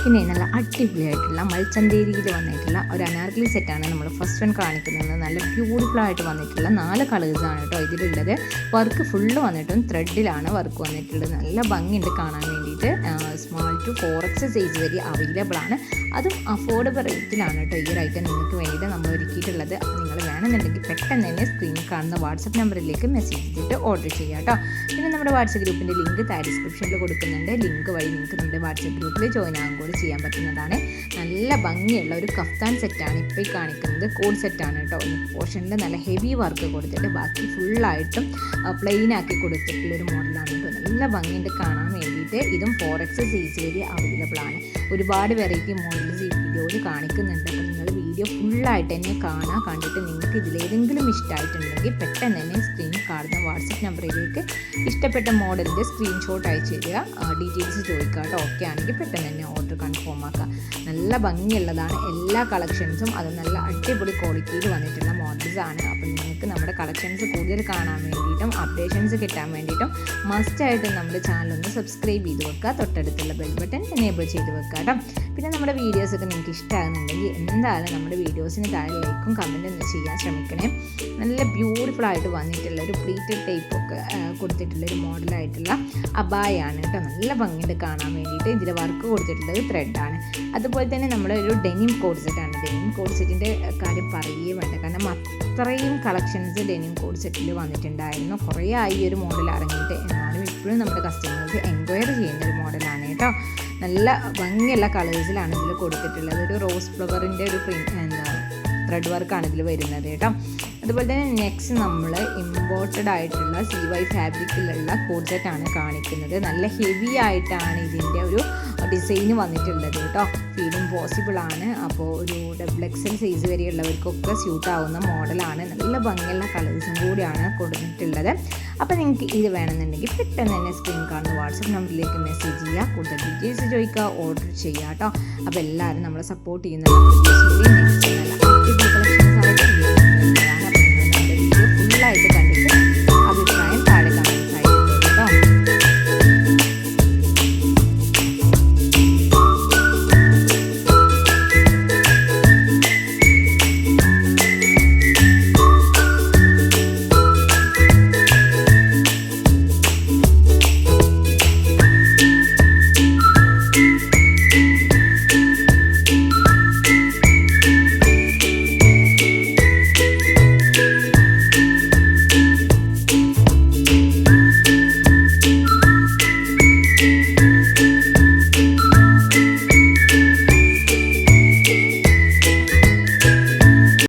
പിന്നെ നല്ല അടിപൊളിയായിട്ടുള്ള മൽച്ചന്തേരിയിൽ വന്നിട്ടുള്ള ഒരു അനാർക്കലി സെറ്റാണ് നമ്മൾ ഫസ്റ്റ് വൺ കാണിക്കുന്നത്. നല്ല ബ്യൂട്ടിഫുൾ ആയിട്ട് വന്നിട്ടുള്ള 4 കളേഴ്സാണ് കേട്ടോ ഇതിലുള്ളത്. വർക്ക് ഫുള്ള് വന്നിട്ടും ത്രെഡിലാണ് വർക്ക് വന്നിട്ടുള്ളത്. നല്ല ഭംഗിയുണ്ട് കാണാൻ വേണ്ടിയിട്ട്. സ്മാൾ ടു 4X സൈസ് വരെ അവൈലബിൾ ആണ്. അതും അഫോർഡബിൾ റേറ്റിലാണ് കേട്ടോ ഈ ഒരു ഐറ്റം നിങ്ങൾക്ക് വേണ്ടിയിട്ട് നമ്മൾ ഒരുക്കിയിട്ടുള്ളത്. അപ്പോൾ നിങ്ങൾ വേണമെന്നുണ്ടെങ്കിൽ പെട്ടെന്ന് തന്നെ സ്ക്രീനിൽ കാണുന്ന വാട്സപ്പ് നമ്പറിലേക്ക് മെസ്സേജ് ചെയ്തിട്ട് ഓർഡർ ചെയ്യാം കേട്ടോ. പിന്നെ നമ്മുടെ വാട്സപ്പ് ഗ്രൂപ്പിൻ്റെ ലിങ്ക് താഴെ ഡിസ്ക്രിപ്ഷനിൽ കൊടുക്കുന്നുണ്ട്. ലിങ്ക് വഴി നിങ്ങൾക്ക് നമ്മുടെ വാട്സപ്പ് ഗ്രൂപ്പിൽ ജോയിൻ ആകാൻ കൂടി ചെയ്യാൻ പറ്റുന്നതാണ്. നല്ല ഭംഗിയുള്ള ഒരു കഫ്താൻ സെറ്റാണ് ഇപ്പോൾ ഈ കാണിക്കുന്നത്. കോഡ് സെറ്റാണ് കേട്ടോ. പോർഷനിൽ നല്ല ഹെവി വർക്ക് കൊടുത്തിട്ട് ബാക്കി ഫുള്ളായിട്ടും പ്ലെയിൻ ആക്കി കൊടുത്തിട്ടുള്ളൊരു മോഡലാണ് കേട്ടോ. നല്ല ഭംഗിയുണ്ട് കാണാൻ വേണ്ടിയിട്ട്. ഇതും 4X സൈസ് വരെ അവൈലബിൾ ആണ്. ഒരുപാട് വെറൈറ്റി മോഡൽസ് ഈ വീഡിയോയിൽ കാണിക്കുന്നുണ്ട്. അപ്പോൾ നിങ്ങൾ വീഡിയോ ഫുള്ളായിട്ട് തന്നെ കാണാൻ കണ്ടിട്ട് നിങ്ങൾക്ക് ഇതിലേതെങ്കിലും ഇഷ്ടമായിട്ടുണ്ടെങ്കിൽ പെട്ടെന്ന് തന്നെ സ്ക്രീനിൽ കാണുന്ന വാട്സപ്പ് നമ്പറിലേക്ക് ഇഷ്ടപ്പെട്ട മോഡലിൻ്റെ സ്ക്രീൻഷോട്ട് അയച്ചു തരിക. ഡീറ്റെയിൽസ് ചോദിക്കുക കേട്ടോ. ഓക്കെ ആണെങ്കിൽ പെട്ടെന്ന് തന്നെ ഓർഡർ കൺഫേം ആക്കുക. നല്ല ഭംഗിയുള്ളതാണ് എല്ലാ കളക്ഷൻസും. അത് നല്ല അടിപൊളി ക്വാളിറ്റിയിൽ വന്നിട്ടുള്ള മോഡൽസാണ്. അപ്പം നിങ്ങൾക്ക് നമ്മുടെ കളക്ഷൻസ് കൂടുതൽ കാണാൻ വേണ്ടിയിട്ടും അപ്ഡേഷൻസ് കിട്ടാൻ വേണ്ടിയിട്ടും മസ്റ്റായിട്ടും നമ്മുടെ ചാനലൊന്ന് സബ്സ്ക്രൈബ് ചെയ്ത് വെക്കുക. തൊട്ടടുത്തുള്ള ബെൽ ബട്ടൺ എനേബിൾ ചെയ്ത് വെക്കുക കേട്ടോ. പിന്നെ നമ്മുടെ വീഡിയോസൊക്കെ നിങ്ങൾക്ക് ഇഷ്ടമാകുന്നുണ്ടെങ്കിൽ എന്തായാലും നമ്മുടെ വീഡിയോസിന് താഴെ ലൈക്കും കമൻറ്റും ഒന്ന് ചെയ്യാൻ ശ്രമിക്കണേ. നല്ല ബ്യൂട്ടിഫുൾ ആയിട്ട് വന്നിട്ടുള്ള ഒരു പ്ലീറ്റഡ് ടൈപ്പൊക്കെ കൊടുത്തിട്ടുള്ളൊരു മോഡലായിട്ടുള്ള അബായാണ് കേട്ടോ. നല്ല ഭംഗിയുണ്ട് കാണാൻ വേണ്ടിയിട്ട്. ഇതിൽ വർക്ക് കൊടുത്തിട്ടുള്ളത് ത്രെഡാണ്. അതുപോലെ തന്നെ നമ്മുടെ ഒരു ഡെനിം കോഡ് സെറ്റാണ്. ഡെനിം കോഡ് സെറ്റിൻ്റെ കാര്യം പറയുകയേ വേണ്ട. കാരണം അത്രയും കളക്ഷൻസ് ഡെനിം കോഡ് സെറ്റിൽ വന്നിട്ടുണ്ടായിരുന്നു. കുറേ ആയി ഒരു മോഡൽ ഇറങ്ങിയിട്ട്. എന്നാലും ഇപ്പോഴും നമ്മുടെ കസ്റ്റമേഴ്സ് എൻക്വയറി ചെയ്യുന്ന ഒരു മോഡലാണ് കേട്ടോ. നല്ല ഭംഗിയുള്ള കളേഴ്സിലാണ് ഇതിൽ കൊടുത്തിട്ടുള്ളത്. ഒരു റോസ് ഫ്ലവറിൻ്റെ ഒരു ത്രെഡ് വർക്കാണ് ഇതിൽ വരുന്നത് കേട്ടോ. അതുപോലെ തന്നെ നെക്സ്റ്റ് നമ്മൾ ഇമ്പോർട്ടഡ് ആയിട്ടുള്ള CY ഫാബ്രിക്കിലുള്ള കോഡ് സെറ്റാണ് കാണിക്കുന്നത്. നല്ല ഹെവി ആയിട്ടാണ് ഇതിൻ്റെ ഒരു ഡിസൈൻ വന്നിട്ടുള്ളത് കേട്ടോ. ഫീഡിങ് പോസിബിൾ ആണ്. അപ്പോൾ ഒരു XXL സൈസ് വരെയുള്ളവർക്കൊക്കെ സ്യൂട്ട് ആവുന്ന മോഡലാണ്. നല്ല ഭംഗിയുള്ള കളേഴ്സും കൂടിയാണ് കൊടുത്തിട്ടുള്ളത്. അപ്പോൾ നിങ്ങൾക്ക് ഇത് വേണമെന്നുണ്ടെങ്കിൽ പെട്ടെന്ന് തന്നെ സ്ക്രീൻ കാണുന്ന വാട്സപ്പ് നമ്പറിലേക്ക് മെസ്സേജ് ചെയ്യുക. കൂടുതൽ ഡീറ്റെയിൽസ് ചോദിക്കുക, ഓർഡർ ചെയ്യുക കേട്ടോ. അപ്പോൾ എല്ലാവരും നമ്മളെ സപ്പോർട്ട് ചെയ്യുന്ന നെക്സ്റ്റ്